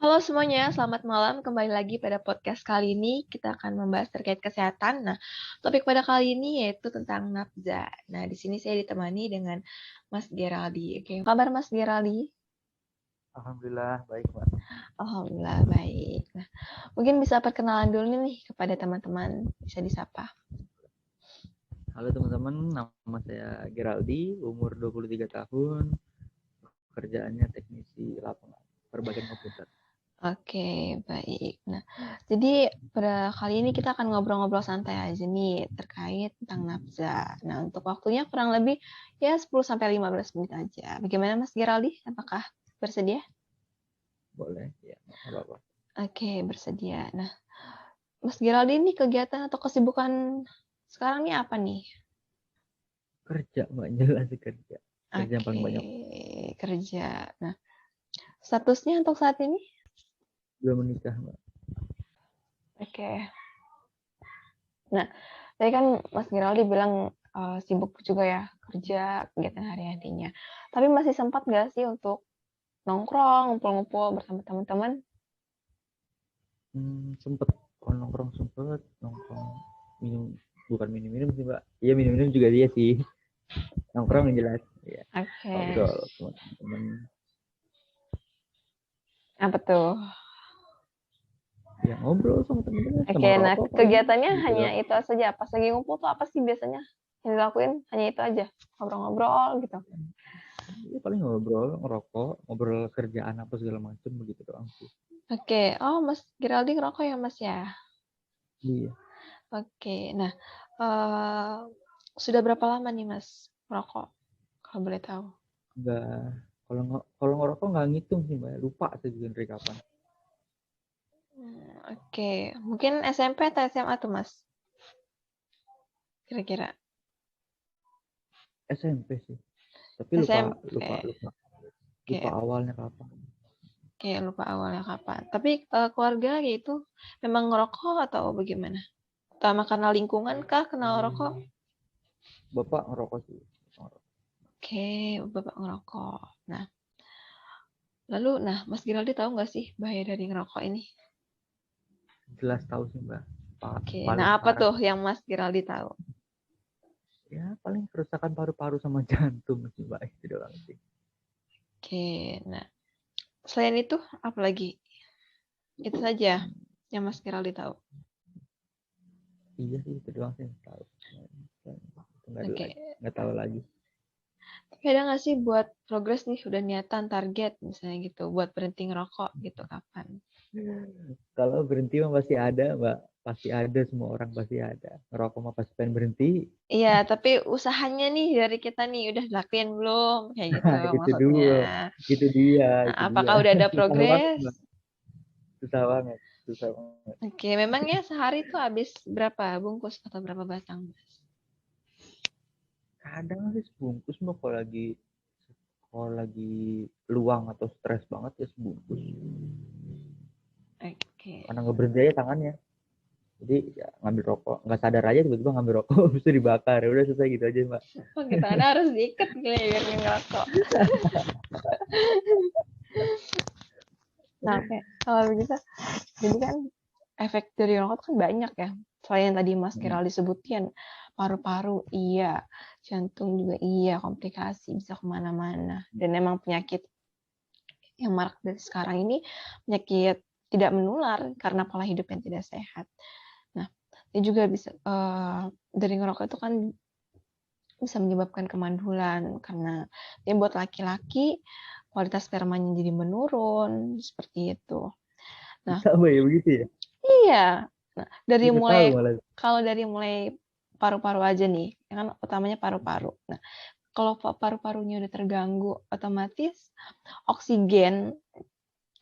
Halo semuanya, selamat malam. Kembali lagi pada podcast kali ini kita akan membahas terkait kesehatan. Nah, topik pada kali ini yaitu tentang nafza. Nah, di sini saya ditemani dengan Mas Geraldi. Oke, apa kabar Mas Geraldi? Alhamdulillah baik, Mbak. Alhamdulillah baik. Nah, mungkin bisa perkenalan dulu nih kepada teman-teman, bisa disapa. Halo teman-teman, nama saya Geraldi, umur 23 tahun, kerjaannya teknisi lapangan perbaikan komputer. Oke, baik. Nah, jadi pada kali ini kita akan ngobrol-ngobrol santai aja nih terkait tentang nafza. Nah, untuk waktunya kurang lebih ya 10 sampai 15 menit aja. Bagaimana Mas Geraldi? Apakah bersedia? Boleh? Ya, nggak apa-apa. Oke, bersedia. Nah, Mas Geraldi ini kegiatan atau kesibukan sekarang nih apa nih? Kerja, Mbak, jelas sih kerja. Kerja yang Oke, paling banyak. kerja. Nah, statusnya untuk saat ini? Belum menikah, Mbak. Oke. Nah, tadi kan Mas Geraldi bilang sibuk juga ya kerja kegiatan hari-harinya. Tapi masih sempat nggak sih untuk nongkrong, ngumpul-ngumpul bersama teman-teman? Sempet kalau nongkrong sempet nongkrong minum, bukan minum-minum sih, Mbak. Iya minum-minum juga dia sih. Nongkrong yang jelas. Ya, Oke, ngobrol sama teman-teman. apa tuh? Ya ngobrol sama teman-teman, sama Oke, nah ngerokok paling kegiatannya gitu hanya doang. itu saja. Pas lagi ngumpul tuh apa sih biasanya yang dilakuin? Hanya itu aja, ngobrol-ngobrol gitu. Ya paling ngobrol, ngerokok, ngobrol kerjaan apa segala macam begitu doang sih. Oke, oh Mas Geraldi ngerokok ya Mas ya? Iya, Oke, nah eh, sudah berapa lama nih Mas merokok? Kalau boleh tahu. nggak kalau ngerokok nggak ngitung sih mbak, lupa saya juga dari kapan. Oke, mungkin SMP atau SMA tuh Mas? Kira-kira. SMP sih, tapi lupa lupa SMP. lupa lupa Oke, awalnya kapan. oke lupa awalnya kapan. Tapi keluarga itu memang ngerokok atau bagaimana? Pertama karena lingkungan kah kenal rokok? Bapak ngerokok sih, Oke, bapak ngerokok. Nah, lalu, nah Mas Giraldi tahu nggak sih bahaya dari ngerokok ini? jelas tahu sih mbak. Oke, nah Paling apa parah tuh yang Mas Giraldi tahu? ya paling kerusakan paru-paru sama jantung sih mbak, itu doang sih. Oke, nah selain itu apa lagi? Itu saja yang Mas Giraldi tahu. Iya sih itu doang sih yang tahu. Oke, Nggak tahu lagi. tapi ada nggak sih buat progres nih udah niatan target misalnya gitu buat berhenti ngerokok gitu kapan? Kalau berhenti mah pasti ada, Mbak. Pasti ada, semua orang pasti ada. Ngerokok mah pasti pengen berhenti. Iya, tapi usahanya nih dari kita nih udah dilakuin belum? Kayak gitu Nah, itu maksudnya. dulu. Itu dia, Nah, itu dia. apakah udah ada Susah banget, progres? Mbak. Susah banget. Susah banget. Oke, memangnya sehari tuh habis berapa bungkus atau berapa batang? Kadang sih sebungkus, Mbak, kalau lagi luang atau stres banget ya sebungkus. Oke. Karena nggak berhenti aja tangannya. Jadi ya ngambil rokok, nggak sadar aja tiba-tiba ngambil rokok, habis itu dibakar. Ya udah selesai gitu aja, Mbak. Oh gitu, Anda harus diikat gila ya biar nggak ngerokok. Nah, oke. Kalau begitu, jadi kan efek dari rokok kan banyak ya. Selain yang tadi Mas Hmm. Kiral disebutin, paru-paru iya, jantung juga iya, komplikasi bisa kemana-mana. Dan emang penyakit yang marak dari sekarang ini penyakit tidak menular karena pola hidup yang tidak sehat. Nah, ini juga bisa dari ngerokok itu kan bisa menyebabkan kemandulan karena dia buat laki-laki kualitas spermanya jadi menurun seperti itu. Nah, Sama ya begitu ya. iya. Nah, dari Gue nggak tahu mulai malah. kalau dari mulai paru-paru aja nih, ya kan utamanya paru-paru. Nah, kalau paru-parunya udah terganggu, otomatis oksigen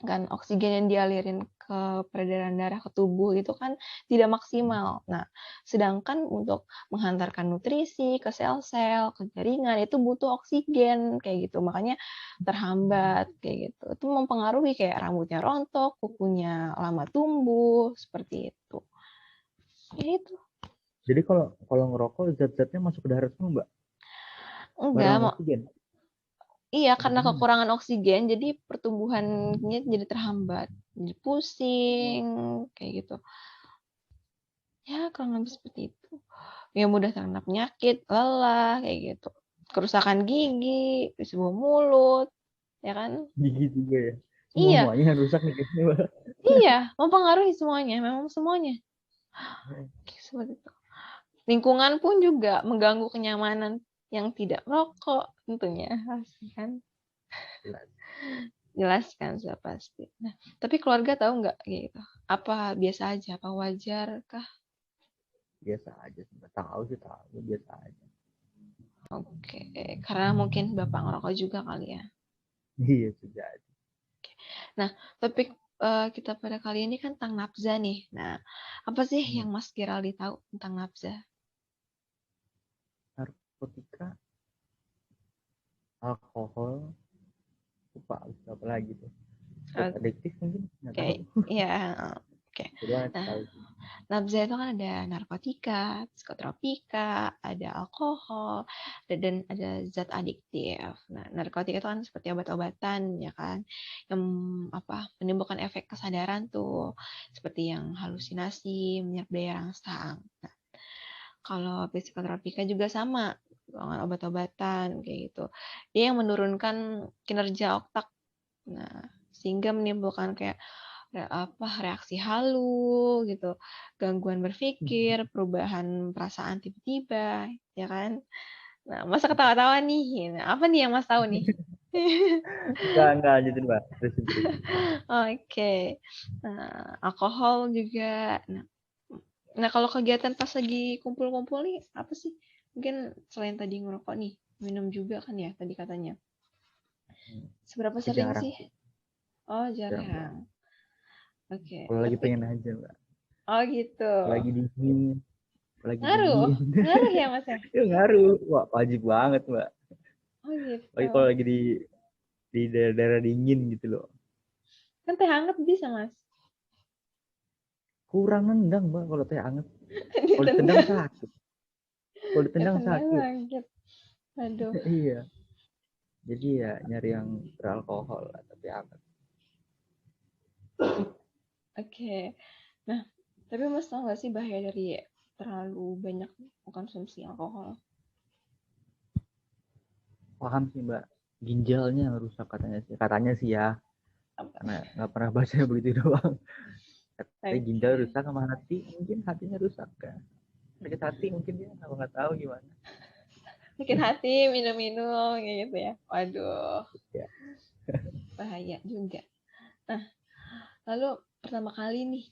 kan oksigen yang dialirin ke peredaran darah ke tubuh itu kan tidak maksimal. Nah, sedangkan untuk menghantarkan nutrisi ke sel-sel, ke jaringan itu butuh oksigen kayak gitu. Makanya terhambat kayak gitu. Itu mempengaruhi kayak rambutnya rontok, kukunya lama tumbuh, seperti itu. Ya itu. Jadi kalau kalau ngerokok zat-zatnya masuk ke darah semua, Mbak. Enggak, Bareng oksigen. Iya, Apa karena gimana? kekurangan oksigen, jadi pertumbuhannya jadi terhambat, jadi pusing, kayak gitu. Ya, kurang lebih seperti itu. Ya mudah terkena penyakit, lelah, kayak gitu. Kerusakan gigi, isi bawah mulut, ya kan? Gigi juga ya. Iya, Semuanya rusak nih kayaknya, Mbak. iya, mempengaruhi semuanya, memang semuanya. Seperti itu. Lingkungan pun juga mengganggu kenyamanan yang tidak merokok, tentunya, pasti kan? Jelas. Jelas kan, sudah pasti. Nah, tapi keluarga tahu nggak gitu? Apa biasa aja? Apa wajar kah? Biasa aja sih, Mbak. Tahu sih tahu, biasa aja. Oke, karena mungkin bapak ngerokok juga kali ya. Iya, sudah. Nah, topik kita pada kali ini kan tentang nafza nih. Nah, apa sih Hmm. yang Mas Geraldi tahu tentang nafza? Narkotika, alkohol, lupa apa lagi tuh. Zat adiktif mungkin, nggak Oke, tahu. iya. Oke. Itu aja Nah, tahu sih. nafza itu kan ada narkotika, psikotropika, ada alkohol, dan ada zat adiktif. Nah, narkotika itu kan seperti obat-obatan, ya kan, yang apa menimbulkan efek kesadaran tuh, seperti yang halusinasi, menyerap daya rangsang. Nah, kalau psikotropika juga sama, dengan obat-obatan kayak gitu. Dia yang menurunkan kinerja otak. Nah, sehingga menimbulkan kayak reaksi halu gitu, gangguan berpikir, perubahan perasaan tiba-tiba, ya kan? Nah, masa ketawa-tawa nih? Nah, apa nih yang Mas tahu nih? Enggak, lanjutin, Mbak. Terus. Oke. Nah, alkohol juga. Nah, kalau kegiatan pas lagi kumpul-kumpul nih, apa sih? Mungkin selain tadi ngerokok nih, minum juga kan ya tadi katanya. Seberapa Tapi sering jarang sih? sih. Oh, Jarang banget. jarang. Oke, Kalau lagi tapi pengen aja, Mbak. oh gitu. Kalau lagi dingin, kalau lagi Ngaruh. dingin. Ngaruh ya, Mas ya? Itu ngaruh. Wah, wajib banget, Mbak. Oh gitu. Lagi kalau lagi di daerah-daerah dingin gitu loh. Kan teh hangat bisa, Mas. Kurang nendang, Mbak, kalau teh anget. Kalau ditendang Ditendang. sakit. Kalau ditendang Ditendang sakit. sakit. Aduh. Iya. Jadi ya nyari yang beralkohol lah, tapi anget. Oke. Nah, tapi Mas tahu nggak sih bahaya dari terlalu banyak mengkonsumsi alkohol? Paham sih, Mbak. Ginjalnya rusak katanya sih. Katanya sih ya. Apa? Karena nggak pernah baca begitu doang. Katanya ginjal Oke. rusak sama hati. Mungkin hatinya rusak kan. Sakit hati mungkin dia nggak tahu gimana. Bikin hati minum-minum kayak gitu ya. Waduh, Ya. bahaya juga. Nah, lalu pertama kali nih,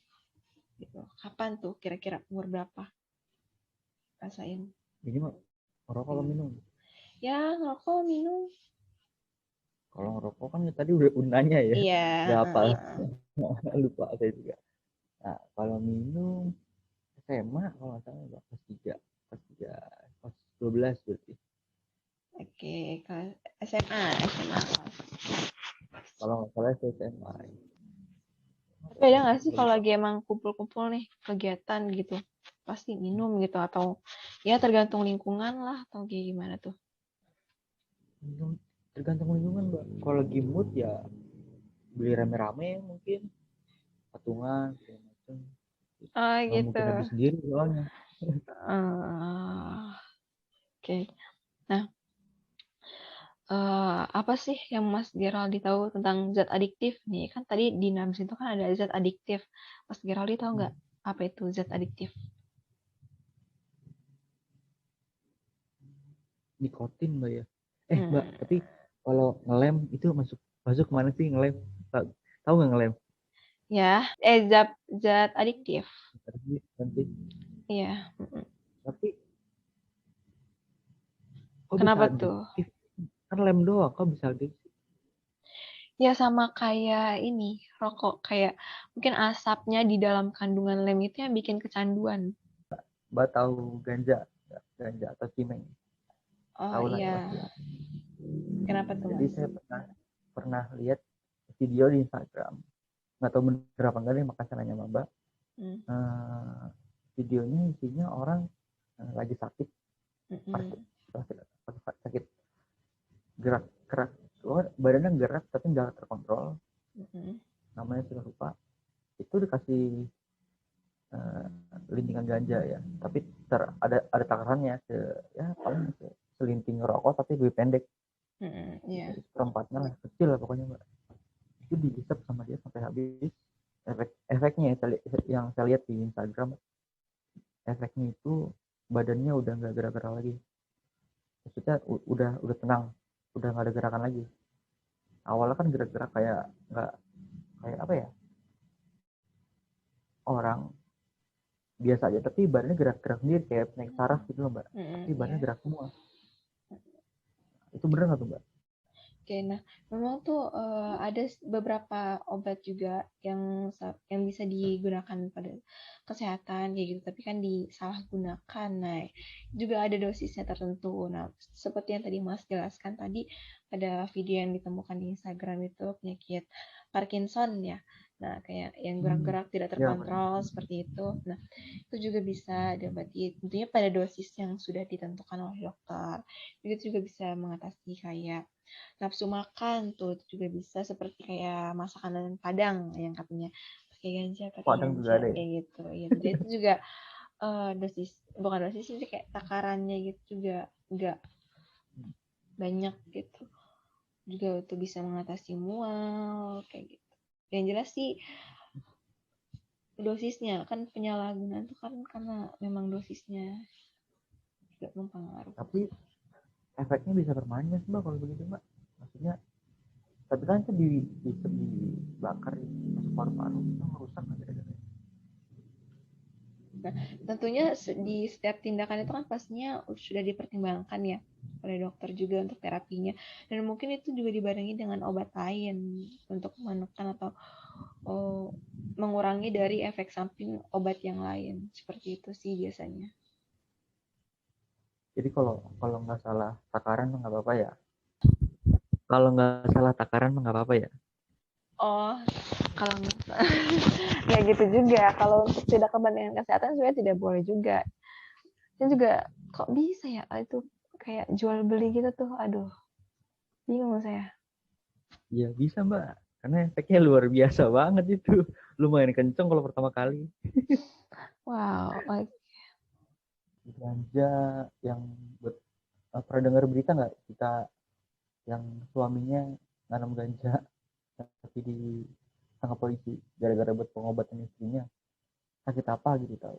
gitu. Kapan tuh kira-kira umur berapa rasain? Ini mah merokok kalau minum. Ya, ngerokok, minum. Kalau ngerokok kan tadi udah nanya ya. Iya, Udah apa? Lupa saya juga. Nah, kalau minum SMA kalau nggak salah Mbak, kelas 3. Kelas 3, kelas 12 berarti. oke, kelas SMA, SMA. Kalau nggak salah saya SMA. Tapi ada nggak sih kalau lagi emang kumpul-kumpul nih kegiatan gitu, pasti minum gitu atau ya tergantung lingkungan lah atau kayak gimana tuh? Minum tergantung lingkungan, Mbak. Kalau lagi mood ya beli rame-rame mungkin patungan segala macam. Oh Nggak gitu. mungkin habis sendiri soalnya. Oke. Nah, apa sih yang Mas Geraldi tahu tentang zat adiktif nih? Kan tadi di NAMS itu kan ada zat adiktif. Mas Geraldi tahu nggak apa itu zat adiktif? Nikotin, Mbak ya. Mbak, Hmm, tapi kalau ngelem itu masuk masuk kemana sih ngelem? Tahu nggak ngelem? ya, zat zat adiktif. Nanti Iya. Mm-mm. tapi kok bisa Kenapa tuh? adiktif? Kan lem doang, kok bisa adiktif? Ya sama kayak ini, rokok. Kayak mungkin asapnya di dalam kandungan lem itu yang bikin kecanduan. Mbak tahu ganja, ganja atau cimeng? Oh Tahu lah ya pasti iya, lah. kenapa tuh Jadi Mas? saya pernah lihat video di Instagram. Nggak tahu bener apa enggak nih, makanya saya nanya sama Mbak. Hmm. Eh, Videonya isinya orang lagi sakit, Mm-mm. sakit, sakit, sakit gerak gerak badannya gerak tapi nggak terkontrol, Mm-mm. namanya sudah lupa, itu dikasih lintingan ganja ya, tapi ada takarannya, ya paling selinting rokok tapi lebih pendek, Mm-mm. itu Iya. seperempatnya lah, kecil lah pokoknya mbak. Itu dihisap sama dia sampai habis. Efeknya yang saya lihat di Instagram, efeknya itu badannya udah nggak gerak-gerak lagi, maksudnya udah tenang, udah nggak ada gerakan lagi. Awalnya kan gerak-gerak kayak nggak, kayak apa ya, orang biasa aja tapi badannya gerak-gerak sendiri kayak naik saraf gitu loh mbak, tapi Mm-mm. badannya Iya. gerak semua. Itu bener nggak tuh mbak? Oke, nah memang tuh ada beberapa obat juga yang bisa digunakan pada kesehatan kayak gitu, tapi kan disalahgunakan. Nah, juga ada dosisnya tertentu. Nah, seperti yang tadi Mas jelaskan tadi, ada video yang ditemukan di Instagram itu penyakit Parkinson ya. Nah, kayak yang gerak-gerak tidak Ya terkontrol seperti itu. Nah, itu juga bisa diobati tentunya pada dosis yang sudah ditentukan oleh dokter. Itu juga bisa mengatasi kayak nafsu makan tuh itu juga bisa seperti kayak masakan Padang yang katanya pakai Padang juga ganja ada ya. kayak gitu ya. Jadi itu juga dosis bukan dosis sih kayak takarannya gitu juga nggak banyak gitu juga untuk bisa mengatasi mual kayak gitu. Yang jelas sih dosisnya kan penyalahgunaan itu kan karena memang dosisnya juga mempengaruhi. Tapi efeknya bisa permanen mbak kalau begitu mbak, maksudnya tapi kan itu dibakar masuk paru-paru itu merusak nggak kira-kira? Nah, tentunya di setiap tindakan itu kan pastinya sudah dipertimbangkan ya oleh dokter juga untuk terapinya. Dan mungkin itu juga dibarengi dengan obat lain untuk menekan atau mengurangi dari efek samping obat yang lain. Seperti itu sih biasanya. Jadi kalau nggak salah takaran nggak apa-apa ya, kalau nggak salah takaran nggak apa-apa ya. Oh, kalau nggak gitu juga. Kalau untuk tidak kepentingan kesehatan sebenarnya tidak boleh juga. Dan juga kok bisa ya itu kayak jual beli gitu tuh. Aduh, bingung saya. Iya bisa mbak, karena efeknya luar biasa banget itu, lumayan kenceng kalau pertama kali. Wow, like, Ganja yang buat, pernah dengar berita nggak kita yang suaminya nanam ganja tapi ditangkap polisi gara-gara buat pengobatan istrinya sakit apa gitu tahu.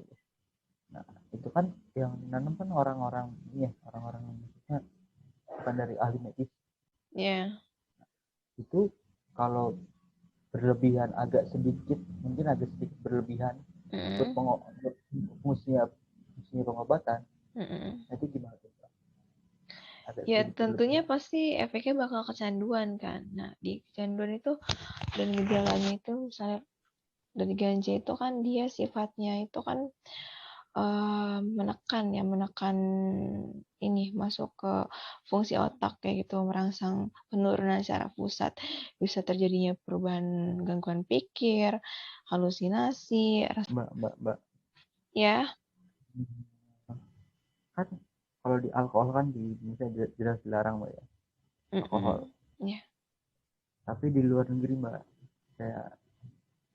Nah itu kan yang nanam kan orang-orang ini ya, orang-orang yang maksudnya bukan dari ahli medis. ya. Yeah. Itu kalau berlebihan agak sedikit, mungkin agak sedikit berlebihan buat Mm-mm. fungsinya pengobatan. Mm-mm. Nah, itu gimana tuh Pak? Agak Ya sedikit tentunya berlebihan. pasti efeknya bakal kecanduan kan. Nah di kecanduan itu dan gejalanya itu misalnya dari ganja itu kan dia sifatnya itu kan menekan ini masuk ke fungsi otak kayak gitu merangsang penurunan syaraf pusat bisa terjadinya perubahan gangguan pikir halusinasi Mbak ya. kan kalau di alkohol kan di Indonesia jelas dilarang mbak ya, alkohol. Mm-mm. Ya. Tapi di luar negeri mbak, saya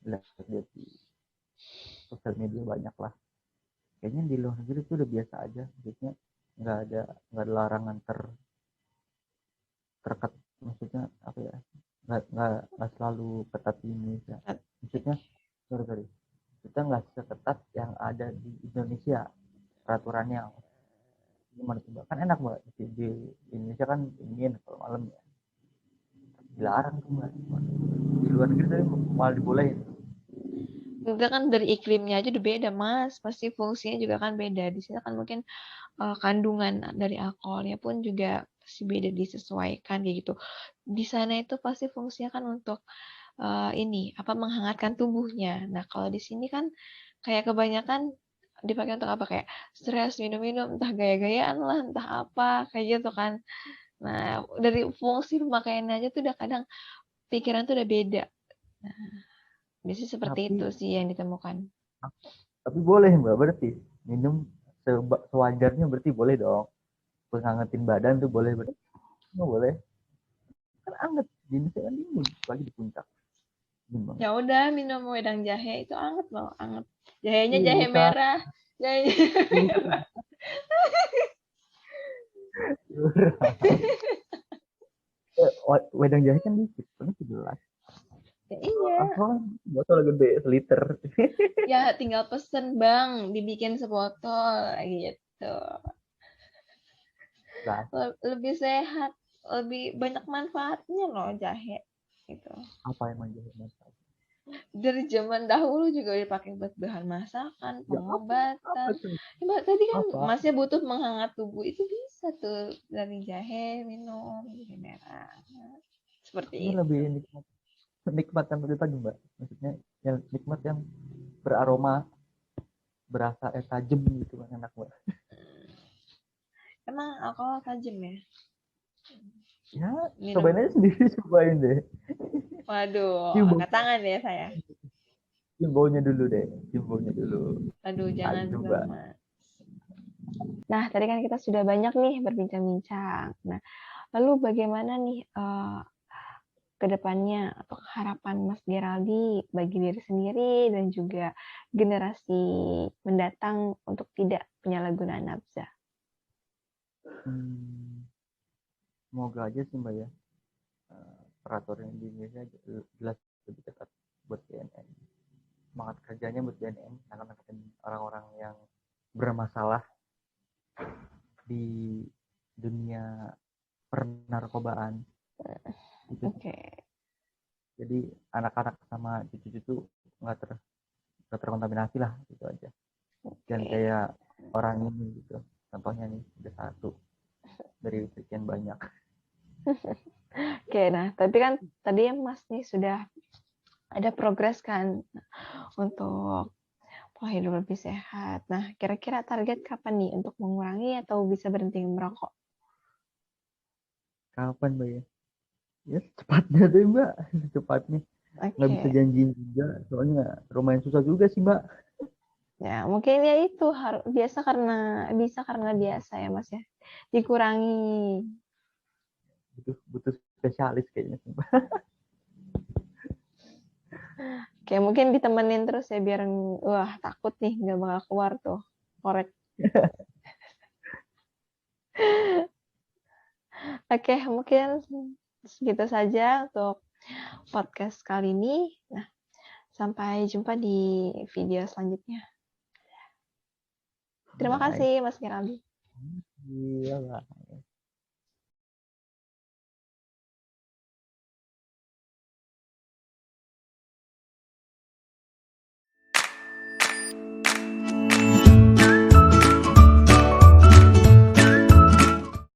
lihat di sosial media banyak lah, kayaknya di luar negeri itu udah biasa aja, maksudnya nggak ada nggak ada larangan terketat, maksudnya apa ya, nggak selalu ketat di Indonesia, maksudnya sorry kita nggak seketat yang ada di Indonesia peraturannya. Gimana tuh mbak, kan enak mbak di Indonesia kan dingin kalau malam ya, dilarang tuh mbak, di luar negeri tadi malah dibolehin. Juga kan dari iklimnya aja udah beda mas pasti fungsinya juga kan beda di sini kan mungkin kandungan dari alkoholnya pun juga pasti beda disesuaikan kayak gitu di sana itu pasti fungsinya kan untuk ini apa menghangatkan tubuhnya. Nah kalau di sini kan kayak kebanyakan dipakai untuk apa kayak stres minum-minum entah gaya-gayaan lah entah apa kayak gitu kan. Nah dari fungsi pemakaiannya aja tuh udah kadang pikiran tuh udah beda. Nah, biasanya seperti itu tapi sih yang ditemukan. tapi boleh mbak berarti minum sewajarnya, berarti boleh dong, buat ngangetin badan tuh boleh berarti. Nggak boleh kan anget. di Indonesia kan dingin, lagi di puncak. Dingin banget. Ya udah minum wedang jahe itu anget loh, anget. Jahenya jahe Bukan. merah. Jahe merah. Wedang jahe kan dikit, paling 11. Ya, iya. Aku kan botol gede, seliter. Ya tinggal pesen Bang, dibikin sebotol gitu. Lah, Lebih sehat, lebih banyak manfaatnya loh jahe gitu. apa emang jahe masak? Dari zaman dahulu juga dipakai buat bahan masakan, Ya apa pengobatan. tuh? Ya, tadi kan Apa? masnya butuh menghangat tubuh, itu bisa tuh dari jahe minum jahe merah. Seperti Ini itu. lebih nikmat, nikmat yang itu tadi mbak. Maksudnya yang nikmat yang beraroma, berasa tajam gitu kan enak mbak. Emang alkohol tajam ya? Ya cobain Minum. aja sendiri, cobain deh. Waduh, Cium angkat tangan ya saya. cium baunya dulu deh, cium baunya dulu. Aduh, jangan Tajam dong, mbak. Mas. Nah, tadi kan kita sudah banyak nih berbincang-bincang. Nah, lalu bagaimana nih ke depannya atau harapan Mas Geraldi bagi diri sendiri dan juga generasi mendatang untuk tidak penyalahgunaan nafsa? Semoga aja sih mbak ya, peraturan di Indonesia jelas lebih ketat buat BNN. Semangat kerjanya buat BNN akan nangkepin orang-orang yang bermasalah di dunia pernarkobaan gitu. Oke. Jadi anak-anak sama cucu-cucu nggak ter nggak terkontaminasi lah gitu aja. Dan Oke. kayak orang ini gitu, contohnya nih ada satu dari sekian banyak. Oke, nah tapi kan tadi Mas nih sudah ada progres kan untuk pola hidup lebih sehat. Nah, kira-kira target kapan nih untuk mengurangi atau bisa berhenti merokok? Kapan mbak ya? Ya cepatnya deh mbak, cepatnya. Nggak bisa Oke. janjiin juga, soalnya lumayan susah juga sih mbak. Ya, mungkin ya itu harus karena biasa ya Mas ya. Dikurangi. Butuh butuh spesialis kayaknya sih mbak. Kayak mungkin ditemenin terus ya biar wah takut nih nggak bakal keluar tuh korek. Oke, mungkin segitu saja untuk podcast kali ini. Nah, sampai jumpa di video selanjutnya. Terima Bye. kasih Mas Geraldi. Iya lah.